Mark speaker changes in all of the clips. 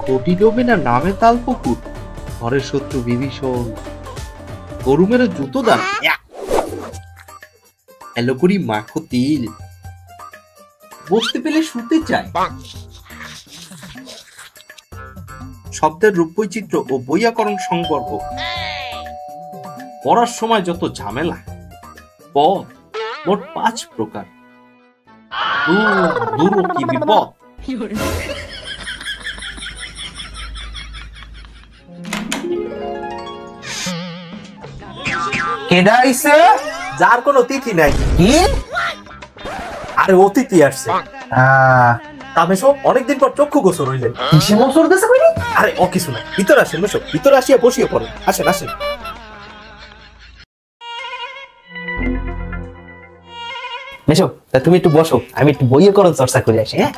Speaker 1: কোটি ডোবে না নামে তাল পুকুর, ঘরের শত্রু বিভীষণ, গরু মেরে জুতো দান, এলো করি মাখো তিল, বসতে পেলে শুতে চাই। শব্দের রূপবৈচিত্র্য ও বৈয়াকরণ সংবর্গ, পড়ার সময় যত ঝামেলা, পদ মোট 5 প্রকার, দূর কি বিপদ।
Speaker 2: কেডা আইছে?
Speaker 1: যার কোনো অতিথি নাই।
Speaker 2: কি?
Speaker 1: আরে অতিথি আসছে। তামেশো অনেকদিন পর চক্ষু গোসর হইলেন।
Speaker 2: কিসে মোচর দেছে কইনি?
Speaker 1: আরে ও কিছু না, ভিতরে আসেন মেশো, ভিতরে আসিয়া বসিয়ে পড়েন। আসেন আসেন।
Speaker 2: মেশো, তা তুমি একটু বসো, আমি একটু বইয়েকরণ চর্চা করে আসি। হ্যাঁ,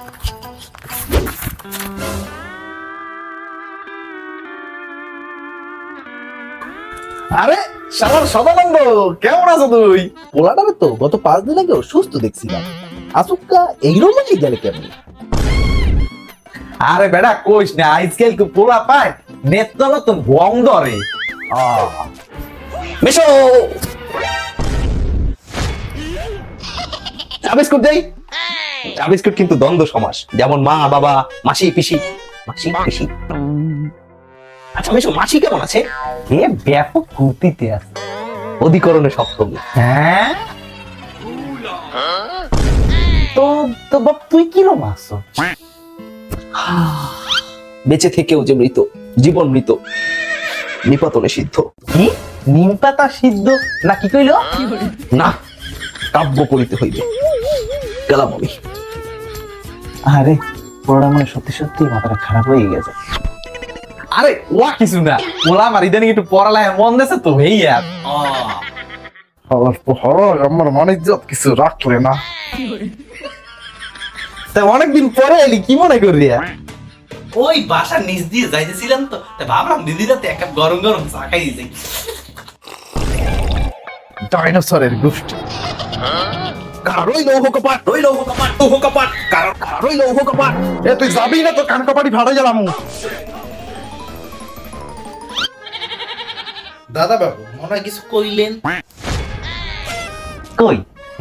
Speaker 3: আরে শালার সদানন্দ, কেমন আছো তুই? পোলাটারে তো গত 5 দিন আগে সুস্থ দেখছিলাম, আসুকা এইরকম কি গেলে কেমন?
Speaker 4: আরে বেটা কইস না, আজকাল তো পোলা পায় নেত্র তো বং ধরে।
Speaker 2: মেশো চা বিস্কুট দেই। চা বিস্কুট কিন্তু দ্বন্দ্ব সমাস, যেমন মা বাবা, মাসি পিসি। মাসি পিসি, আচ্ছা মেশো, মাসি কেমন আছে?
Speaker 4: এ ব্যাপক ফুর্তিতে আছে।
Speaker 2: অধিকরণে সপ্তমী।
Speaker 4: হ্যাঁ, তো তো বাপ তুই কি রকম আছো?
Speaker 2: বেঁচে থেকেও যে মৃত, জীবন মৃত, নিপাতনে সিদ্ধ।
Speaker 4: কি নিম পাতা সিদ্ধ না কি কইলো?
Speaker 2: না, কাব্য করিতে হইবে। গেলাম আমি।
Speaker 4: আরে পোলাটা মানে সত্যি সত্যি মাথাটা খারাপ হয়ে গেছে। আরে ওয়া কিছু না, পোলা আমার ইদানিং একটু পড়ালেখা মন দিয়েছে তো এই আর।
Speaker 3: আমার মনে কিছু রাখলে না।
Speaker 4: তা অনেকদিন পরে এলি, কি মনে করি?
Speaker 1: ওই বাসা নিচ দিয়ে যাইতেছিলাম তো, তাই ভাবলাম দিদিরা তো এক কাপ গরম গরম চা খাই দিয়েছে।
Speaker 3: ডাইনোসরের গোষ্ঠী।
Speaker 1: কারোই লৌহ কপাট, রই লৌহ কপাট, লৌহ কপাট, কারোই লৌহ কপাট।
Speaker 3: এ তুই যাবি না তো কান কপাটি ফাটাই গেলাম।
Speaker 1: দাদা বাবু মনে হয় কিছু কইলেন?
Speaker 4: কই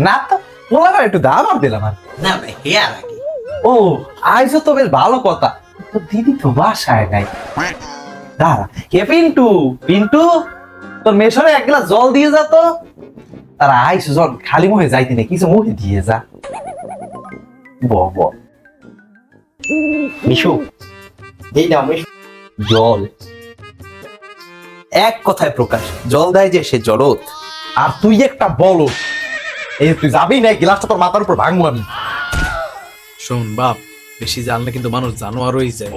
Speaker 4: না তো, পোলাটা একটু দাবার দিলাম আর।
Speaker 1: না ভাই, হেয়ার আগে।
Speaker 4: ও আইসো তো বেশ ভালো কথা, তো দিদি তো বাসায় নাই। দাঁড়া, কে পিন্টু? পিন্টু, তোর মেশরে 1 গ্লাস জল দিয়ে যা তো। তারা আইসো, জল খালি মুখে যাইতি না, কিছু মুখে দিয়ে যা। ব
Speaker 2: মিশু, এই নাও মিশু জল। এক কথায় প্রকাশ, জল দেয় যে সে জড়ত।
Speaker 4: আর তুই একটা বলো, এই তুই যাবি না, গ্লাসটা তোর মাথার উপর ভাঙবো আমি।
Speaker 5: শোন বাপ, বেশি জানলে কিন্তু মানুষ জানোয়ার হয়ে যায়।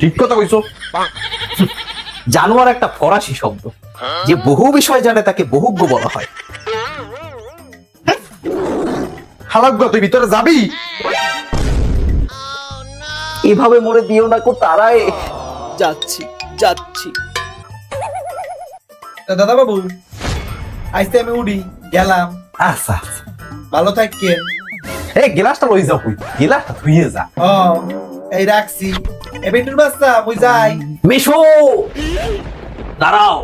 Speaker 4: ঠিক কথা কইছো।
Speaker 2: জানোয়ার একটা ফরাসি শব্দ, যে বহু বিষয় জানে তাকে বহুজ্ঞ বলা হয়।
Speaker 4: হালাক তুই ভিতরে যাবি?
Speaker 2: এভাবে মরে দিও না কো তারাই। যাচ্ছি যাচ্ছি।
Speaker 1: দাদা বাবু আইতে আমি উড়ি গেলাম।
Speaker 4: আচ্ছা আচ্ছা,
Speaker 1: ভালো থাকেন।
Speaker 4: এই গ্লাসটা লই যাও, কই গ্লাসটা ধুইয়ে যা।
Speaker 1: ও এই রাখছি। এ বিটুর বাচ্চা মুই যাই।
Speaker 2: মেশো দাঁড়াও,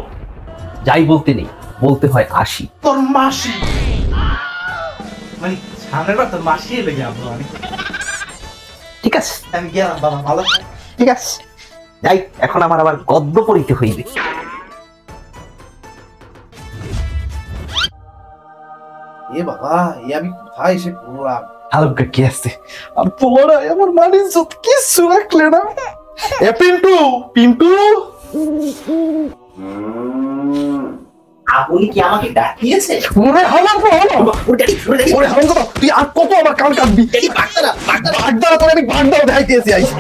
Speaker 2: যাই বলতে নেই, বলতে হয় আসি।
Speaker 1: তোর মাসি মানে সামনের বার তোর মাসি এলে যাবো আমি।
Speaker 2: ঠিক আছে,
Speaker 1: আমি গেলাম বাবা, ভালো থাক।
Speaker 2: ঠিক আছে, যাই। এখন আমার আবার গদ্য পড়িতে হইবে।
Speaker 1: এ বাবা, এ আমি কোথায় এসে পড়লাম?
Speaker 4: হালকা কি আছে? আর পোলাটা আমার মানিস কিছু রাখলে না। এ পিন্টু, পিন্টু,
Speaker 1: আপনি কি আমাকে ডাকিয়েছে?
Speaker 4: ওরে হালার ওরে হালার, তুই আর কত আমার কান কাটবি?
Speaker 1: বাগদারা
Speaker 4: বাগদারা তোর আমি বাগদারা দেখাইতেছি আইস।